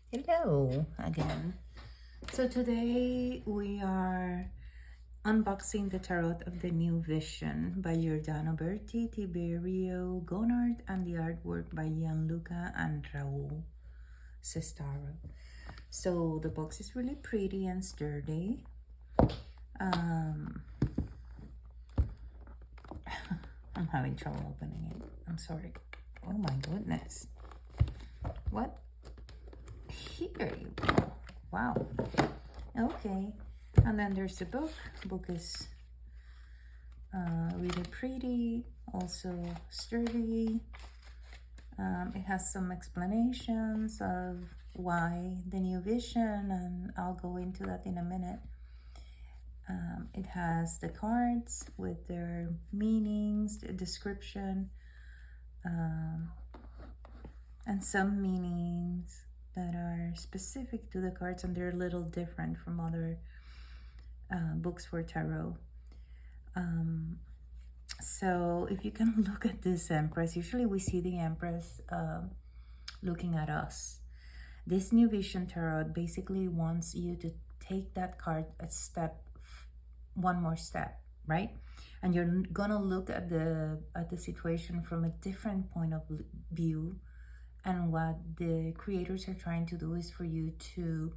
Hello again. So today we are unboxing the Tarot of the New Vision by Giordano Berti, Tiberio Gonard, and the artwork by Gianluca and Raul Sestaro. So the box is really pretty and sturdy. I'm having trouble opening it. I'm sorry. Oh my goodness. What? Here you go. Wow. Okay. And then there's the book. The book is really pretty, also sturdy. It has some explanations of why the new vision, and I'll go into that in a minute. It has the cards with their meanings, the description, and some meanings that are specific to the cards, and they're a little different from other books for tarot. So if you can look at this Empress, usually we see the Empress looking at us. This New Vision Tarot basically wants you to take that card a step, one more step, right? And you're gonna look at the situation from a different point of view. And what the creators are trying to do is for you to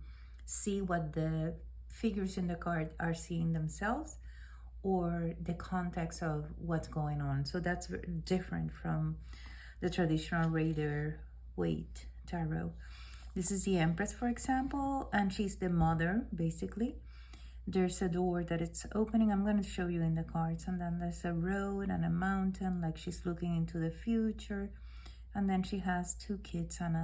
see what the figures in the card are seeing themselves, or the context of what's going on. So that's different from the traditional Rider-Waite tarot. This is the Empress, for example, and she's the mother, basically. There's a door that it's opening. I'm going to show you in the cards. And then there's a road and a mountain, like she's looking into the future. And then she has two kids and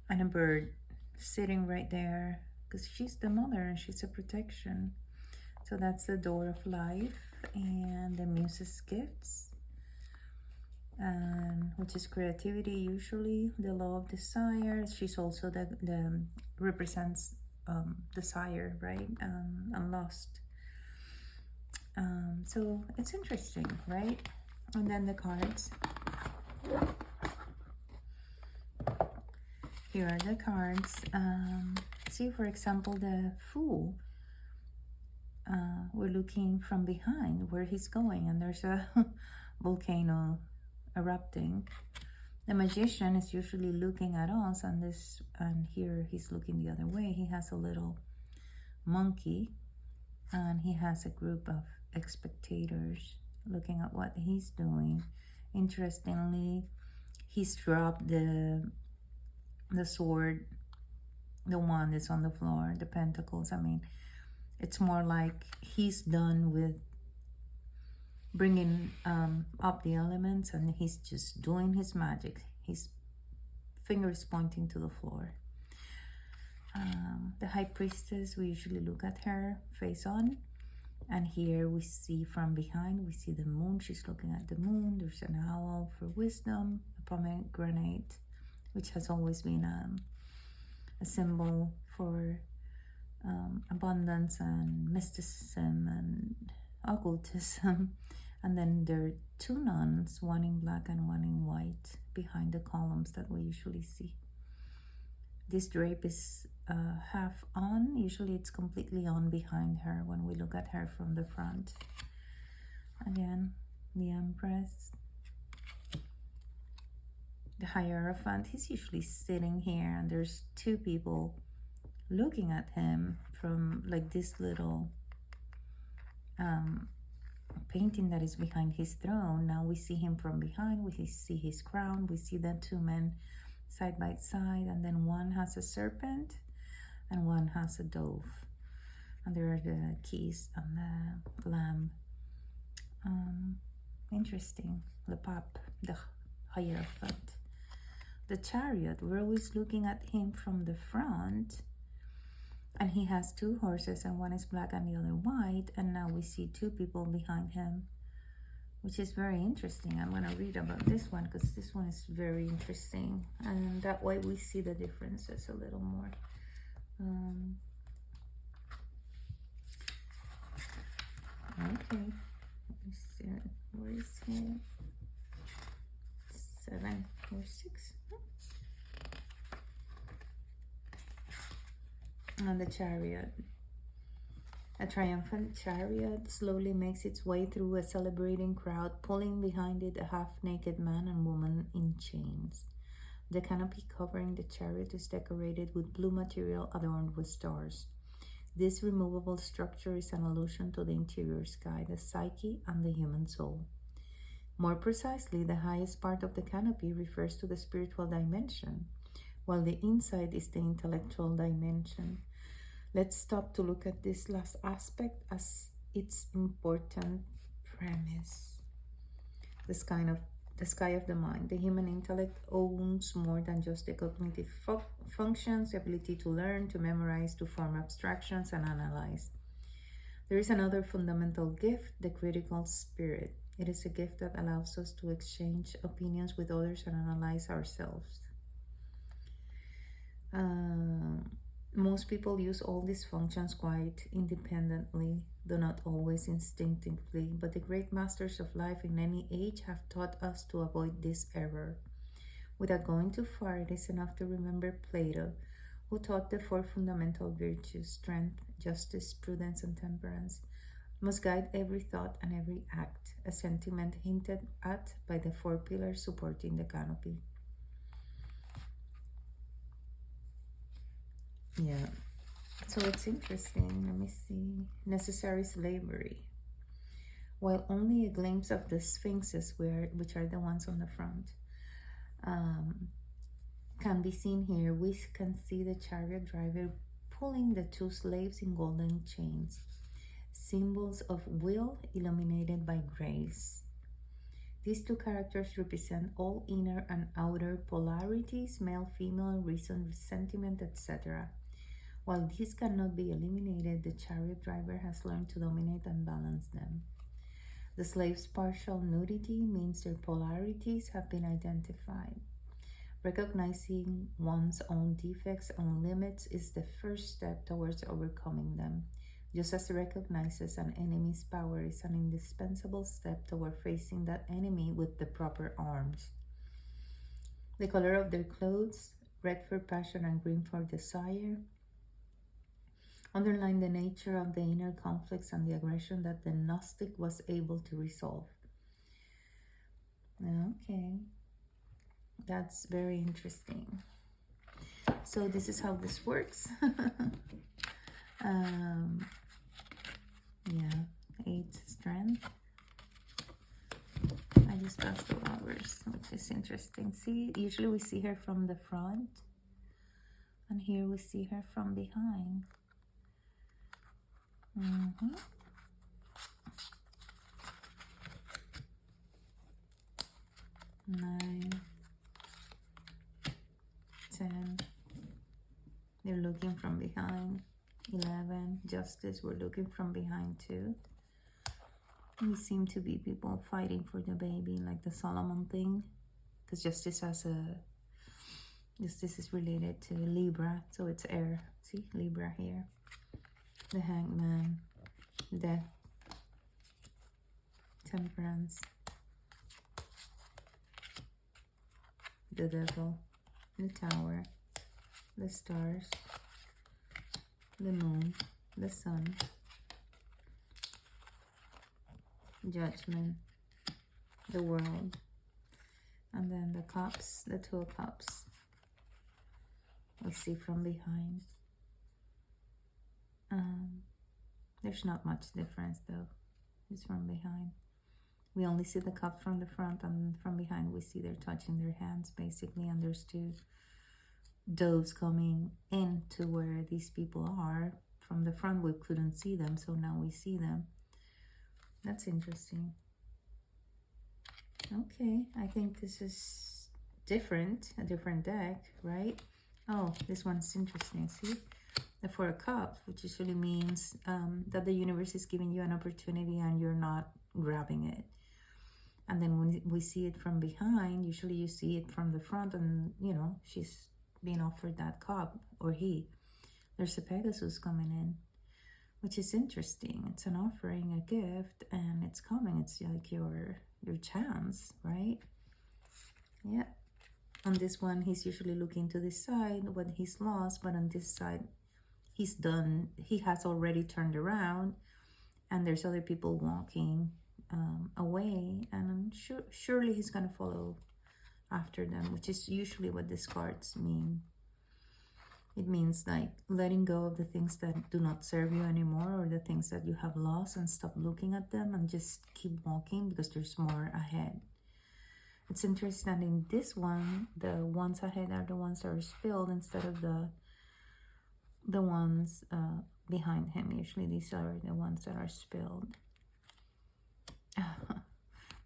a bird sitting right there, because she's the mother and she's a protection. So that's the door of life, and the Muse's gifts, which is creativity, usually the law of desire. She's also the represents desire, right? And lust. So it's interesting, right? And then the cards. Here are the cards. See, for example, the Fool. We're looking from behind where he's going, and there's a volcano erupting. The Magician is usually looking at us, and here he's looking the other way. He has a little monkey, and he has a group of spectators looking at what he's doing. Interestingly, he's dropped the sword, the wand is on the floor, the pentacles. I mean, it's more like he's done with bringing up the elements, and he's just doing his magic. His fingers pointing to the floor. The High Priestess, we usually look at her face on, and here we see from behind, we see the moon. She's looking at the moon. There's an owl for wisdom, a pomegranate, which has always been a symbol for abundance and mysticism and occultism. And then there are two nuns, one in black and one in white, behind the columns that we usually see. This drape is half on. Usually it's completely on behind her when we look at her from the front. Again, the Empress. The Hierophant, he's usually sitting here, and there's two people looking at him from like this little painting that is behind his throne. Now we see him from behind, we see his crown, we see the two men side by side, and then one has a serpent and one has a dove, and there are the keys and the lamb. Interesting. The Pap, the Hierophant. The Chariot, we're always looking at him from the front, and he has two horses, and one is black and the other white, and now we see two people behind him, which is very interesting. I'm going to read about this one because this one is very interesting, and that way we see the differences a little more. Okay, let me see. Where is he? 7. or 6. And the Chariot. A triumphant chariot slowly makes its way through a celebrating crowd, pulling behind it a half-naked man and woman in chains. The canopy covering the chariot is decorated with blue material adorned with stars. This removable structure is an allusion to the interior sky, the psyche, and the human soul. More precisely, the highest part of the canopy refers to the spiritual dimension, while the inside is the intellectual dimension. Let's stop to look at this last aspect as its important premise. The sky of the mind. The human intellect owns more than just the cognitive functions, the ability to learn, to memorize, to form abstractions, and analyze. There is another fundamental gift, the critical spirit. It is a gift that allows us to exchange opinions with others and analyze ourselves. Most people use all these functions quite independently, though not always instinctively, but the great masters of life in any age have taught us to avoid this error. Without going too far, it is enough to remember Plato, who taught the 4 fundamental virtues: strength, justice, prudence, and temperance must guide every thought and every act, a sentiment hinted at by the 4 pillars supporting the canopy. Yeah, so it's interesting. Let me see. Necessary slavery. While only a glimpse of the sphinxes, which are the ones on the front, can be seen here, we can see the chariot driver pulling the 2 slaves in golden chains, symbols of will illuminated by grace. These 2 characters represent all inner and outer polarities, male, female, reason, sentiment, etc. While these cannot be eliminated, the chariot driver has learned to dominate and balance them. The slave's partial nudity means their polarities have been identified. Recognizing one's own defects and limits is the first step towards overcoming them, just as recognizes an enemy's power is an indispensable step toward facing that enemy with the proper arms. The color of their clothes, red for passion and green for desire, underline the nature of the inner conflicts and the aggression that the Gnostic was able to resolve. Okay, that's very interesting. So this is how this works. Yeah, 8 strength. I just passed the hours, which is interesting. See, usually we see her from the front, and here we see her from behind. 9, 10. They're looking from behind. 11. Justice. We're looking from behind too. We seem to be people fighting for the baby, like the Solomon thing, because Justice is related to Libra, so it's air. See, Libra here. The Hangman, Death, Temperance, the Devil, the Tower, the Stars, the Moon, the Sun, Judgment, the World, and then the Cups, the 2 of Cups. We see from behind. There's not much difference though. It's from behind. We only see the cup from the front, and from behind we see they're touching their hands basically, and there's 2 doves coming into where these people are. From the front we couldn't see them, so now we see them. That's interesting. Okay, I think this is different, a different deck, right? Oh, this one's interesting. See, the 4 of Cups, which usually means that the universe is giving you an opportunity and you're not grabbing it. And then when we see it from behind, usually you see it from the front, and you know, she's being offered that cup, or he. There's a Pegasus coming in, which is interesting. It's an offering, a gift, and it's coming. It's like your chance, right? Yeah. On this one, he's usually looking to this side when he's lost, but on this side, he's done. He has already turned around, and there's other people walking away, and I'm surely he's gonna follow after them, which is usually what these cards mean. It means like letting go of the things that do not serve you anymore, or the things that you have lost, and stop looking at them and just keep walking because there's more ahead. It's interesting that in this one, the ones ahead are the ones that are spilled instead of the ones behind him. Usually these are the ones that are spilled.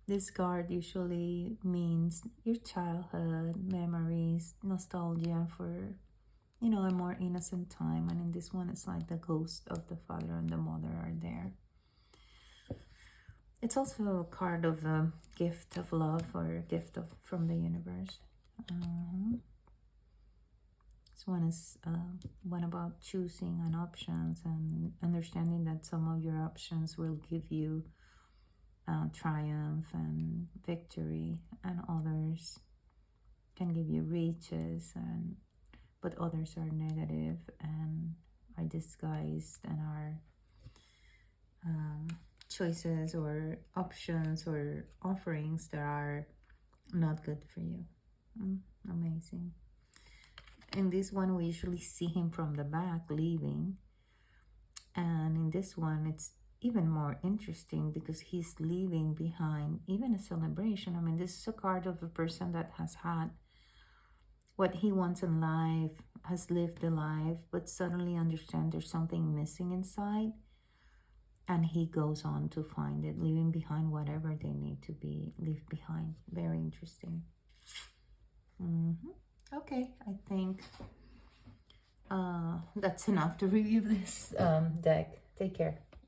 This card usually means your childhood memories, nostalgia for, you know, a more innocent time. And in this one, it's like the ghost of the father and the mother are there. It's also a card of a gift of love, or a gift from the universe. This one is one about choosing and options, and understanding that some of your options will give you triumph and victory, and others can give you riches, but others are negative and are disguised and are choices or options or offerings that are not good for you. Amazing. In this one, we usually see him from the back leaving, and in this one it's even more interesting because he's leaving behind even a celebration. I mean, this is a card of a person that has had what he wants in life, has lived the life, but suddenly understands there's something missing inside, and he goes on to find it, leaving behind whatever they need to be left behind. Very interesting. Okay, I think that's enough to review this deck. Take care.